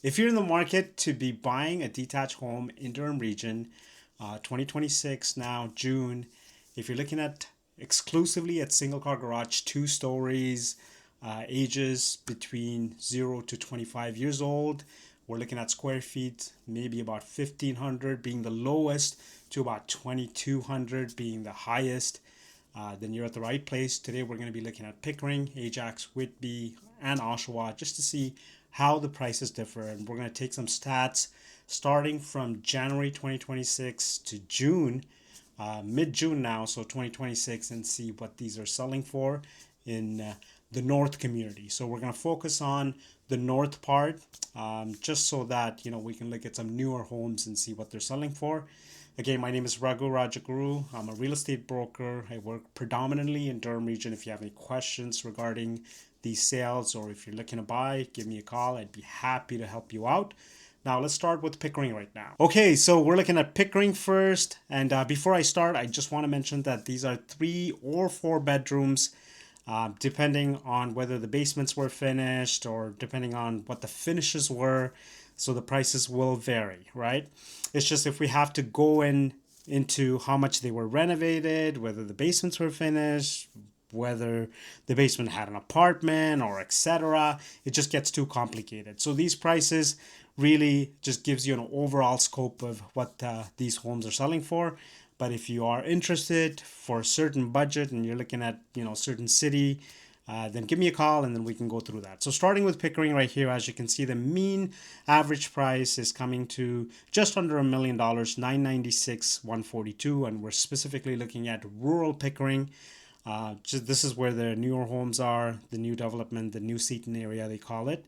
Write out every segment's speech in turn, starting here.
If you're in the market to be buying a detached home in Durham Region, 2026 now, June, if you're looking at exclusively at single car garage, 2 stories, ages between 0 to 25 years old, we're looking at square feet, maybe about 1,500 being the lowest to about 2,200 being the highest. Then you're at the right place. Today we're going to be looking at Pickering, Ajax, Whitby, and Oshawa just to see how the prices differ. And we're going to take some stats starting from January 2026 to June, mid-June now, so 2026, and see what these are selling for in the North community. So we're going to focus on the North part, just so that we can look at some newer homes and see what they're selling for. Again, my name is Ragu Rajaguru. I'm a real estate broker. I work predominantly in Durham Region. If you have any questions regarding these sales or if you're looking to buy, give me a call. I'd be happy to help you out. Now, let's start with Pickering right now. Okay, so we're looking at Pickering first. And before I start, I just want to mention that these are 3 or 4 bedrooms, depending on whether the basements were finished or depending on what the finishes were. So the prices will vary, right? It's just if we have to go into how much they were renovated, whether the basements were finished, whether the basement had an apartment or etc. It just gets too complicated. So these prices really just gives you an overall scope of what these homes are selling for. But if you are interested for a certain budget and you're looking at certain city, then give me a call and then we can go through that. So starting with Pickering right here, as you can see, the mean average price is coming to just under $1 million, 996, 142, and we're specifically looking at rural Pickering. This is where the newer homes are, the new development, the new seating area they call it.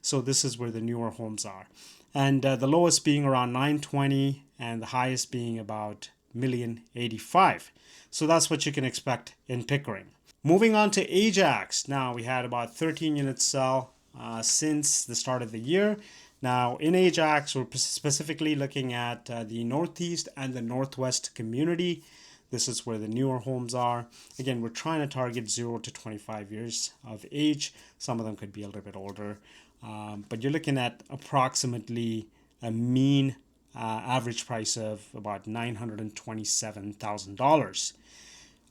So this is where the newer homes are, and the lowest being around 920, and the highest being about 1,085,000. So that's what you can expect in Pickering. Moving on to Ajax. Now we had about 13 units sell since the start of the year. Now in Ajax, we're specifically looking at the Northeast and the Northwest community. This is where the newer homes are. Again, we're trying to target 0 to 25 years of age. Some of them could be a little bit older. But you're looking at approximately a mean average price of about $927,000.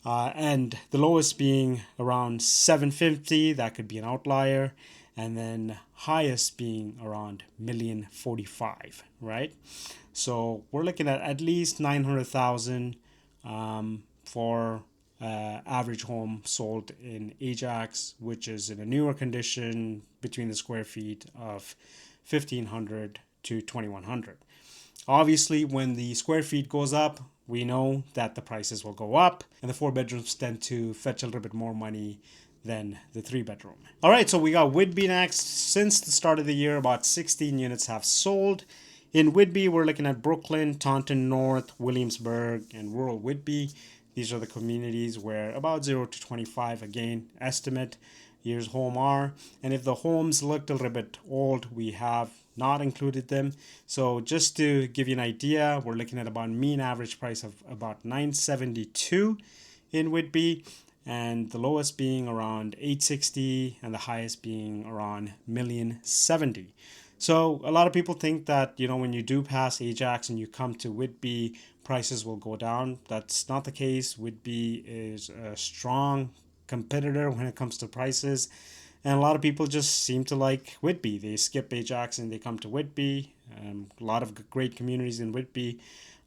And the lowest being around 750. That could be an outlier. And then highest being around 1,045,000, right? So we're looking at least 900,000 for average home sold in Ajax, which is in a newer condition between the square feet of 1,500 to 2,100. Obviously, when the square feet goes up, we know that the prices will go up, and the 4 bedrooms tend to fetch a little bit more money than the 3 bedroom. All right, so we got Whitby next. Since the start of the year, about 16 units have sold. In Whitby, we're looking at Brooklyn, Taunton North, Williamsburg, and rural Whitby. These are the communities where about 0 to 25, again, estimate years home are. And if the homes looked a little bit old, we have not included them. So just to give you an idea, we're looking at about mean average price of about 972 in Whitby, and the lowest being around 860 and the highest being around 1,070,000. So a lot of people think that when you do pass Ajax and you come to Whitby, prices will go down. That's not the case. Whitby is a strong competitor when it comes to prices, and a lot of people just seem to like Whitby. They skip Ajax and they come to Whitby. A lot of great communities in Whitby.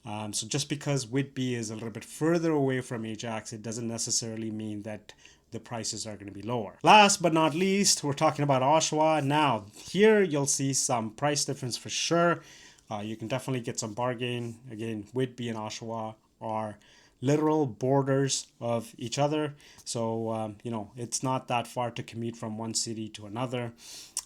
So just because Whitby is a little bit further away from Ajax, it doesn't necessarily mean that the prices are going to be lower. Last but not least, we're talking about Oshawa. Now, here you'll see some price difference for sure. You can definitely get some bargain. Again, Whitby and Oshawa are literal borders of each other. So, it's not that far to commute from one city to another.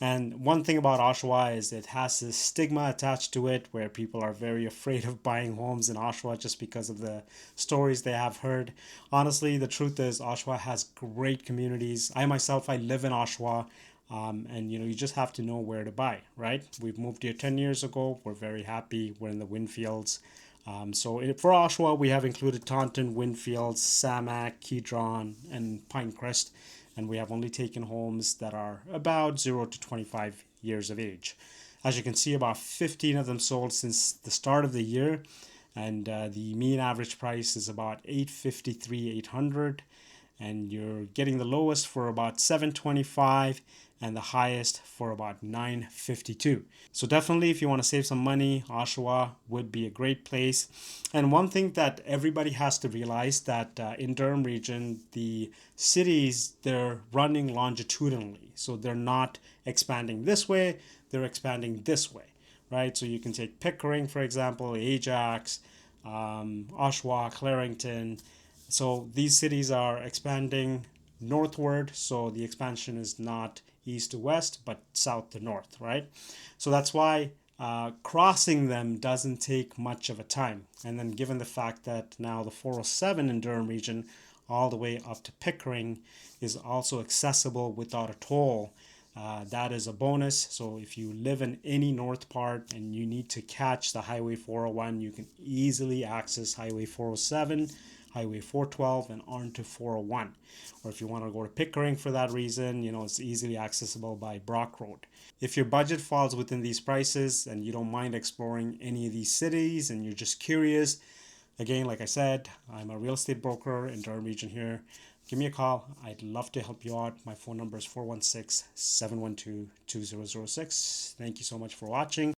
And one thing about Oshawa is it has this stigma attached to it where people are very afraid of buying homes in Oshawa just because of the stories they have heard. Honestly, the truth is Oshawa has great communities. I live in Oshawa. And you just have to know where to buy, right? We've moved here 10 years ago. We're very happy. We're in the Winfields. For Oshawa, we have included Taunton, Winfield, Samac, Kedron, and Pinecrest, and we have only taken homes that are about 0 to 25 years of age. As you can see, about 15 of them sold since the start of the year, and the mean average price is about 853, 800, and you're getting the lowest for about 725 and the highest for about 952. So definitely, if you want to save some money, Oshawa would be a great place. And one thing that everybody has to realize that in Durham region, the cities, they're running longitudinally, so they're not expanding this way, they're expanding this way, right? So you can take Pickering, for example, Ajax, Oshawa, Clarington. So these cities are expanding northward, so the expansion is not east to west, but south to north, right? So that's why crossing them doesn't take much of a time. And then given the fact that now the 407 in Durham region all the way up to Pickering is also accessible without a toll, that is a bonus. So if you live in any north part and you need to catch the Highway 401, you can easily access Highway 407, Highway 412, and onto 401. Or if you want to go to Pickering for that reason, it's easily accessible by Brock Road. If your budget falls within these prices and you don't mind exploring any of these cities and you're just curious, again, like I said, I'm a real estate broker in Durham region here. Give me a call. I'd love to help you out. My phone number is 416-712-2006. Thank you so much for watching.